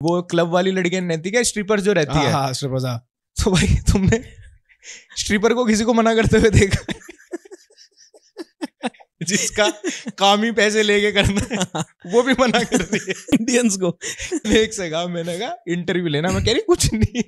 वो क्लब वाली लड़कियां नहीं रहती क्या, स्ट्रिपर जो रहती है। हाँ स्ट्रिपर्स। हाँ तो भाई तुमने स्ट्रिपर को किसी को मना करते हुए देखा जिसका काम ही पैसे लेके करना है, वो भी मना कर रही है इंडियंस को। एक से कहा, मैंने कहा इंटरव्यू लेना, मैं कह रही कुछ नहीं,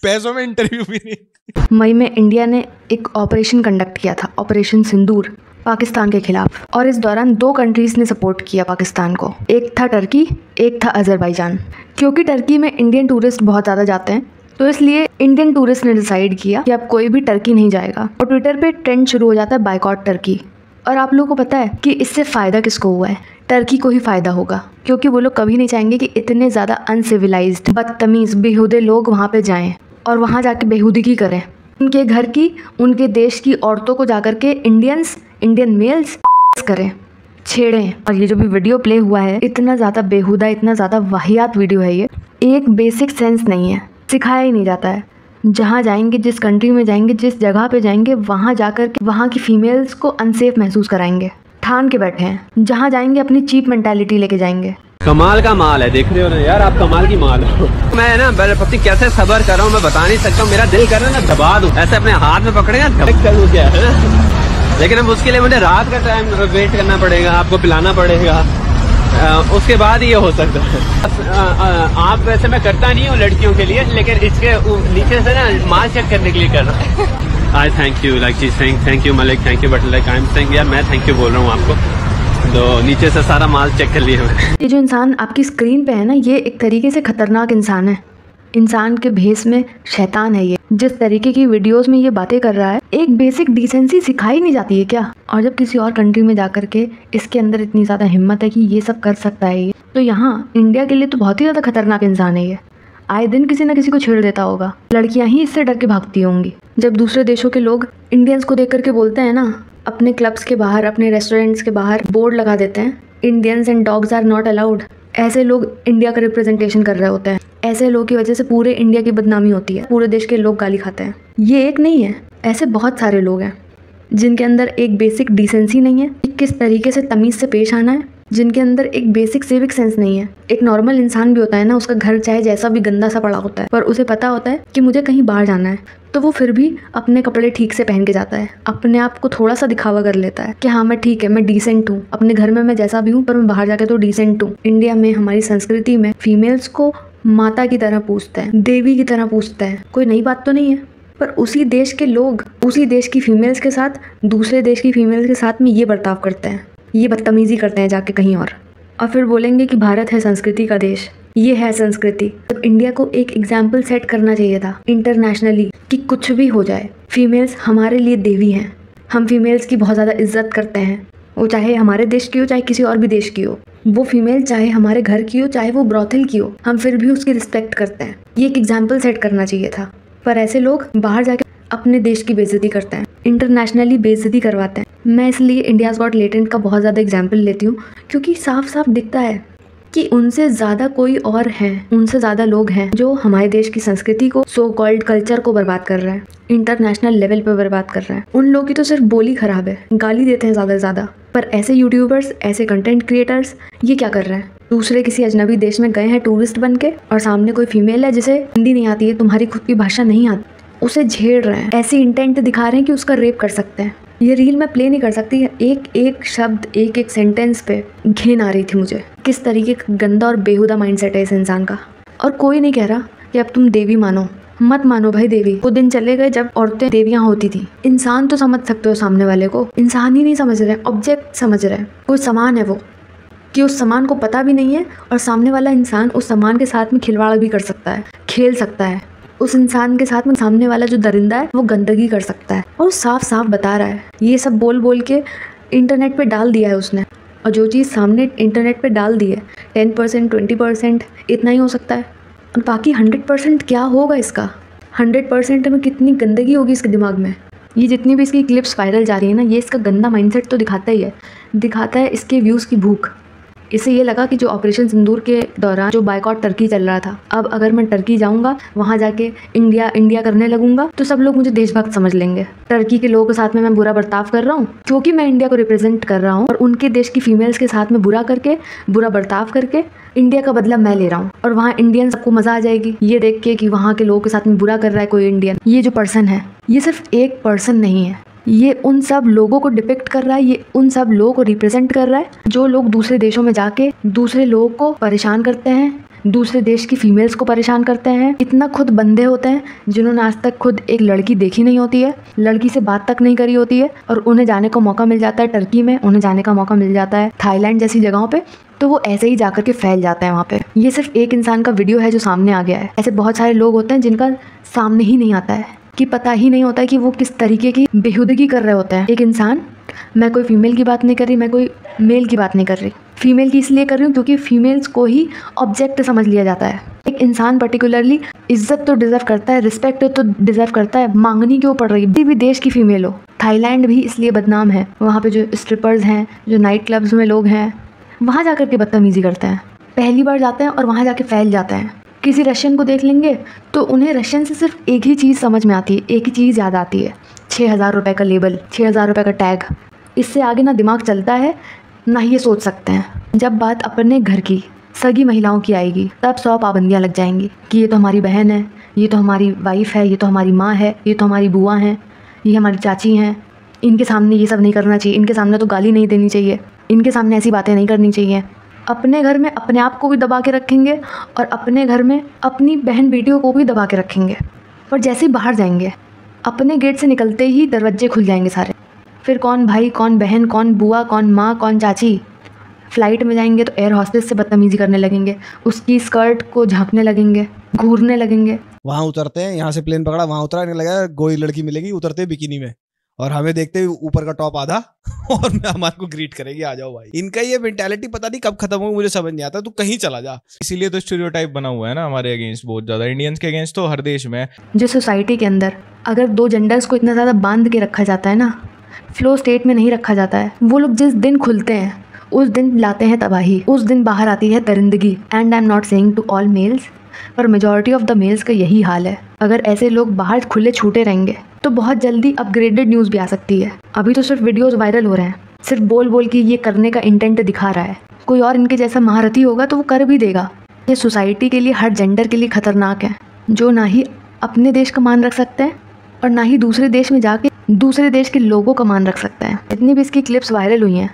पैसों में इंटरव्यू भी नहीं। मई में इंडिया ने एक ऑपरेशन कंडक्ट किया था, ऑपरेशन सिंदूर, पाकिस्तान के खिलाफ। और इस दौरान 2 कंट्रीज ने सपोर्ट किया पाकिस्तान को, एक था टर्की, एक था अजरबैजान। क्योंकि टर्की में इंडियन टूरिस्ट बहुत ज़्यादा जाते हैं, तो इसलिए इंडियन टूरिस्ट ने डिसाइड किया कि अब कोई भी टर्की नहीं जाएगा। और ट्विटर पे ट्रेंड शुरू हो जाता है बायकॉट टर्की। और आप लोगों को पता है कि इससे फ़ायदा किसको हुआ है? टर्की को ही फ़ायदा होगा, क्योंकि वो लोग कभी नहीं चाहेंगे कि इतने ज़्यादा अनसिविलाइज्ड, बदतमीज़, बेहुदे लोग वहाँ पे जाएं और वहाँ जाके बेहुदगी करें। उनके घर की, उनके देश की औरतों को जाकर के इंडियन मेल्स करें, छेड़ें। और ये जो भी वीडियो प्ले हुआ है, इतना ज़्यादा बेहुदा, इतना ज़्यादा वाहियात वीडियो है ये। एक बेसिक सेंस नहीं है, सिखाया ही नहीं जाता है। जहाँ जाएंगे, जिस कंट्री में जाएंगे, जिस जगह पे जाएंगे, वहाँ जाकर के वहाँ की फीमेल्स को अनसेफ महसूस कराएंगे। ठान के बैठे हैं, जहाँ जाएंगे अपनी चीप मेंटालिटी लेके जाएंगे। कमाल का माल है, देख रहे हो ना यार, आप कमाल की माल हो। मैं ना पति कैसे सबर कर रहा हूँ, मैं बता नहीं सकता हूँ। मेरा दिल कर रहा है ना दबा दूं, ऐसे अपने हाथ में पकड़ेगा कर दूं क्या है ना? लेकिन अब उसके लिए मुझे रात का टाइम वेट करना पड़ेगा, आपको पिलाना पड़ेगा, उसके बाद ये हो सकता है। आप वैसे मैं करता नहीं हूँ लड़कियों के लिए, लेकिन इसके नीचे से ना माल चेक करने के लिए कर रहा हूँ। आई thank you, like she saying thank you Malik, thank you, but like I am saying यार मैं थैंक यू बोल रहा हूँ आपको। तो नीचे से सारा माल चेक कर लिया मैंने। ये जो इंसान आपकी स्क्रीन पे है ना, ये एक तरीके से खतरनाक इंसान है। इंसान के भेस में शैतान है ये। जिस तरीके की वीडियोस में ये बातें कर रहा है, एक बेसिक डिसेंसी सिखाई नहीं जाती है क्या? और जब किसी और कंट्री में जाकर के इसके अंदर इतनी ज़्यादा हिम्मत है कि ये सब कर सकता है ये, तो यहाँ इंडिया के लिए तो बहुत ही ज़्यादा खतरनाक इंसान है ये। आए दिन किसी न किसी को छेड़ देता होगा। लड़कियाँ ही इससे डर के भागती होंगी। जब दूसरे देशों के लोग इंडियंस को देख करके बोलते हैं ना, अपने क्लब्स के बाहर, अपने रेस्टोरेंट्स के बाहर बोर्ड लगा देते हैं, Indians and dogs are not allowed. ऐसे लोग इंडिया का रिप्रेजेंटेशन कर रहे होते हैं। ऐसे लोगों की वजह से पूरे इंडिया की बदनामी होती है, पूरे देश के लोग गाली खाते हैं। ये एक नहीं है, ऐसे बहुत सारे लोग हैं जिनके अंदर एक बेसिक डिसेंसी नहीं है, किस तरीके से तमीज़ से पेश आना है, जिनके अंदर एक बेसिक सिविक सेंस नहीं है। एक नॉर्मल इंसान भी होता है ना, उसका घर चाहे जैसा भी गंदा सा पड़ा होता है, पर उसे पता होता है कि मुझे कहीं बाहर जाना है, तो वो फिर भी अपने कपड़े ठीक से पहन के जाता है, अपने आप को थोड़ा सा दिखावा कर लेता है कि हाँ मैं ठीक है, मैं डिसेंट हूँ, अपने घर में मैं जैसा भी हूँ, पर मैं बाहर जाके तो डिसेंट हूँ। इंडिया में, हमारी संस्कृति में फीमेल्स को माता की तरह पूछते हैं, देवी की तरह पूछते हैं। कोई नई बात तो नहीं है, पर उसी देश के लोग उसी देश की फीमेल्स के साथ, दूसरे देश की फीमेल्स के साथ में ये बर्ताव करते हैं, ये बदतमीजी करते हैं जाके कहीं और फिर बोलेंगे कि भारत है संस्कृति का देश, ये है संस्कृति। तो इंडिया को एक एग्जाम्पल सेट करना चाहिए था इंटरनेशनली कि कुछ भी हो जाए, फीमेल्स हमारे लिए देवी हैं। हम फीमेल्स की बहुत ज़्यादा इज्जत करते हैं, वो चाहे हमारे देश की हो, चाहे किसी और भी देश की हो। वो फीमेल चाहे हमारे घर की हो, चाहे वो ब्रॉथल की हो, हम फिर भी उसकी रिस्पेक्ट करते हैं। ये एक एग्जाम्पल सेट करना चाहिए था। पर ऐसे लोग बाहर जाके अपने देश की बेइज्जती करते हैं, इंटरनेशनली बेइज्जती करवाते हैं। मैं इसलिए इंडियाज़ गॉट टैलेंट का बहुत ज़्यादा एग्जाम्पल लेती हूँ, क्योंकि साफ साफ दिखता है कि उनसे ज़्यादा कोई और है, उनसे ज़्यादा लोग हैं जो हमारे देश की संस्कृति को, सो कॉल्ड कल्चर को बर्बाद कर रहे हैं, इंटरनेशनल लेवल पर बर्बाद कर रहे हैं। उन लोगों की तो सिर्फ बोली खराब है, गाली देते हैं ज़्यादा से ज़्यादा। पर ऐसे यूट्यूबर्स, ऐसे कंटेंट क्रिएटर्स ये क्या कर रहे हैं? दूसरे किसी अजनबी देश में गए हैं टूरिस्ट बन के, और सामने कोई फीमेल है जिसे हिंदी नहीं आती है, तुम्हारी खुद की भाषा नहीं आती, उसे झेड़ रहे हैं, ऐसी इंटेंट दिखा रहे हैं कि उसका रेप कर सकते हैं। ये रील मैं प्ले नहीं कर सकती, एक एक शब्द, एक एक सेंटेंस पे घिन आ रही थी मुझे। किस तरीके का गंदा और बेहुदा माइंडसेट है इस इंसान का। और कोई नहीं कह रहा कि अब तुम देवी मानो, मत मानो भाई देवी। वो दिन चले गए जब औरतें देवियां होती थी। इंसान तो समझ सकते हो सामने वाले को, इंसान ही नहीं समझ रहे, ऑब्जेक्ट समझ रहे, कोई सामान है वो, कि उस सामान को पता भी नहीं है और सामने वाला इंसान उस सामान के साथ में खिलवाड़ भी कर सकता है, खेल सकता है। उस इंसान के साथ में सामने वाला जो दरिंदा है वो गंदगी कर सकता है, और साफ साफ बता रहा है। ये सब बोल बोल के इंटरनेट पे डाल दिया है उसने, और जो चीज़ सामने इंटरनेट पे डाल दी है 10%, 20% इतना ही हो सकता है, और बाकी 100% क्या होगा इसका? 100% में कितनी गंदगी होगी इसके दिमाग में। ये जितनी भी इसकी क्लिप्स वायरल जा रही है ना, ये इसका गंदा माइंडसेट तो दिखाता ही है, दिखाता है इसके व्यूज़ की भूख। इसे ये लगा कि जो ऑपरेशन सिंदूर के दौरान जो बायकॉट टर्की चल रहा था, अब अगर मैं टर्की जाऊंगा, वहाँ जाके इंडिया इंडिया करने लगूंगा, तो सब लोग मुझे देशभक्त समझ लेंगे। टर्की के लोगों के साथ में मैं बुरा बर्ताव कर रहा हूँ क्योंकि मैं इंडिया को रिप्रेजेंट कर रहा हूँ, और उनके देश की फीमेल्स के साथ में बुरा बर्ताव करके इंडिया का बदला मैं ले रहा हूँ, और वहाँ इंडियन सबको मजा आ जाएगी ये देख के कि वहाँ के लोगों के साथ में बुरा कर रहा है कोई इंडियन। ये जो पर्सन है, ये सिर्फ एक पर्सन नहीं है, ये उन सब लोगों को डिपिक्ट कर रहा है, ये उन सब लोगों को रिप्रेजेंट कर रहा है जो लोग दूसरे देशों में जाके दूसरे लोगों को परेशान करते हैं, दूसरे देश की फीमेल्स को परेशान करते हैं। इतना खुद बंदे होते हैं जिन्होंने आज तक खुद एक लड़की देखी नहीं होती है, लड़की से बात तक नहीं करी होती है, और उन्हें जाने का मौका मिल जाता है टर्की में, उन्हें जाने का मौका मिल जाता है थाईलैंड जैसी जगहों पे, तो वो ऐसे ही जाकर के फैल जाते हैं वहाँ पे। ये सिर्फ एक इंसान का वीडियो है जो सामने आ गया है। ऐसे बहुत सारे लोग होते हैं जिनका सामने ही नहीं आता है, कि पता ही नहीं होता है कि वो किस तरीके की बेहुदगी कर रहे होते हैं। एक इंसान, मैं कोई फीमेल की बात नहीं कर रही, मैं कोई मेल की बात नहीं कर रही, फीमेल की इसलिए कर रही हूँ क्योंकि फीमेल्स को ही ऑब्जेक्ट समझ लिया जाता है। एक इंसान पर्टिकुलरली इज्जत तो डिजर्व करता है, रिस्पेक्ट तो डिजर्व करता है, मांगनी क्यों पड़ रही है किसी भी देश की फीमेल हो। थाईलैंड भी इसलिए बदनाम है, वहाँ पे जो स्ट्रिपर्स हैं, जो नाइट क्लब्स में लोग हैं, वहाँ जाकर के बदतमीजी करते हैं, पहली बार जाते हैं और वहाँ जाके फैल जाते हैं। किसी रशियन को देख लेंगे तो उन्हें रशियन से सिर्फ एक ही चीज़ समझ में आती है, एक ही चीज़ याद आती है, 6,000 रुपये का लेबल, 6,000 रुपये का टैग। इससे आगे ना दिमाग चलता है ना ही ये सोच सकते हैं। जब बात अपने घर की सगी महिलाओं की आएगी तब 100 पाबंदियाँ लग जाएंगी कि ये तो हमारी बहन है, ये तो हमारी वाइफ है, ये तो हमारी माँ है, ये तो हमारी बुआ हैं, ये हमारी चाची हैं, इनके सामने ये सब नहीं करना चाहिए, इनके सामने तो गाली नहीं देनी चाहिए, इनके सामने ऐसी बातें नहीं करनी चाहिए। अपने घर में अपने आप को भी दबा के रखेंगे और अपने घर में अपनी बहन बेटियों को भी दबा के रखेंगे, और जैसे ही बाहर जाएंगे अपने गेट से निकलते ही दरवाजे खुल जाएंगे सारे। फिर कौन भाई, कौन बहन, कौन बुआ, कौन माँ, कौन चाची। फ़्लाइट में जाएंगे तो एयर हॉस्टेस से बदतमीज़ी करने लगेंगे, उसकी स्कर्ट को झाँपने लगेंगे, घूरने लगेंगे। वहाँ उतरते हैं, यहाँ से प्लेन पकड़ा, वहाँ उतरा, लगा कोई लड़की मिलेगी, उतरते बिकिनी में, और हमें देखते ऊपर का टॉप आधा और हमारे को ग्रीट करेगी, आ जाओ भाई। इनका ये मेंटालिटी पता नहीं कब खत्म हो, मुझे समझ नहीं आता। तू कहीं चला जा। इसीलिए तो स्टीरियोटाइप बना हुआ है ना हमारे अगेंस्ट, बहुत ज्यादा इंडियंस के अगेंस्ट तो हर देश में। जो सोसाइटी के अंदर अगर 2 जेंडर्स को इतना ज़्यादा बांध के रखा जाता है ना, फ्लो स्टेट में नहीं रखा जाता है, वो लोग जिस दिन खुलते हैं उस दिन लाते हैं तबाही, उस दिन बाहर आती है दरिंदगी। And I am not saying to all males, पर मेजॉरिटी ऑफ द मेल्स का यही हाल है। अगर ऐसे लोग बाहर खुले छूटे रहेंगे तो बहुत जल्दी अपग्रेडेड न्यूज़ भी आ सकती है। अभी तो सिर्फ वीडियोस वायरल हो रहे हैं, सिर्फ बोल बोल के ये करने का इंटेंट दिखा रहा है। कोई और इनके जैसा महारथी होगा तो वो कर भी देगा। ये सोसाइटी के लिए, हर जेंडर के लिए खतरनाक है, जो ना ही अपने देश का मान रख सकते हैं और ना ही दूसरे देश में जाके दूसरे देश के लोगों का मान रख सकते हैं। इतनी भी इसकी क्लिप्स वायरल हुई हैं,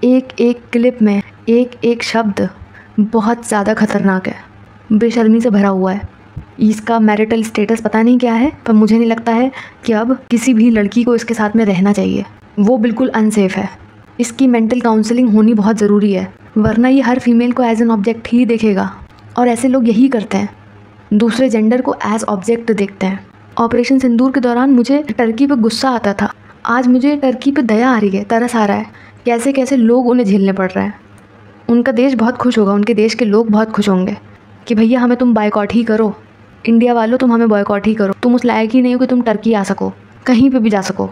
एक एक क्लिप में एक एक शब्द बहुत ज़्यादा खतरनाक है, बेशर्मी से भरा हुआ है। इसका मैरिटल स्टेटस पता नहीं क्या है, पर मुझे नहीं लगता है कि अब किसी भी लड़की को इसके साथ में रहना चाहिए। वो बिल्कुल अनसेफ है। इसकी मेंटल काउंसलिंग होनी बहुत ज़रूरी है, वरना ये हर फीमेल को एज एन ऑब्जेक्ट ही देखेगा। और ऐसे लोग यही करते हैं, दूसरे जेंडर को एज ऑब्जेक्ट देखते हैं। ऑपरेशन सिंदूर के दौरान मुझे टर्की पे गुस्सा आता था, आज मुझे टर्की पे दया आ रही है, तरस आ रहा है। कैसे कैसे लोग उन्हें झेलने पड़ रहे हैं। उनका देश बहुत खुश होगा, उनके देश के लोग बहुत खुश होंगे कि भैया हमें तुम बायकॉट ही करो, इंडिया वालों तुम हमें बॉयकॉट ही करो, तुम उस लायक ही नहीं हो कि तुम टर्की आ सको, कहीं पे भी जा सको।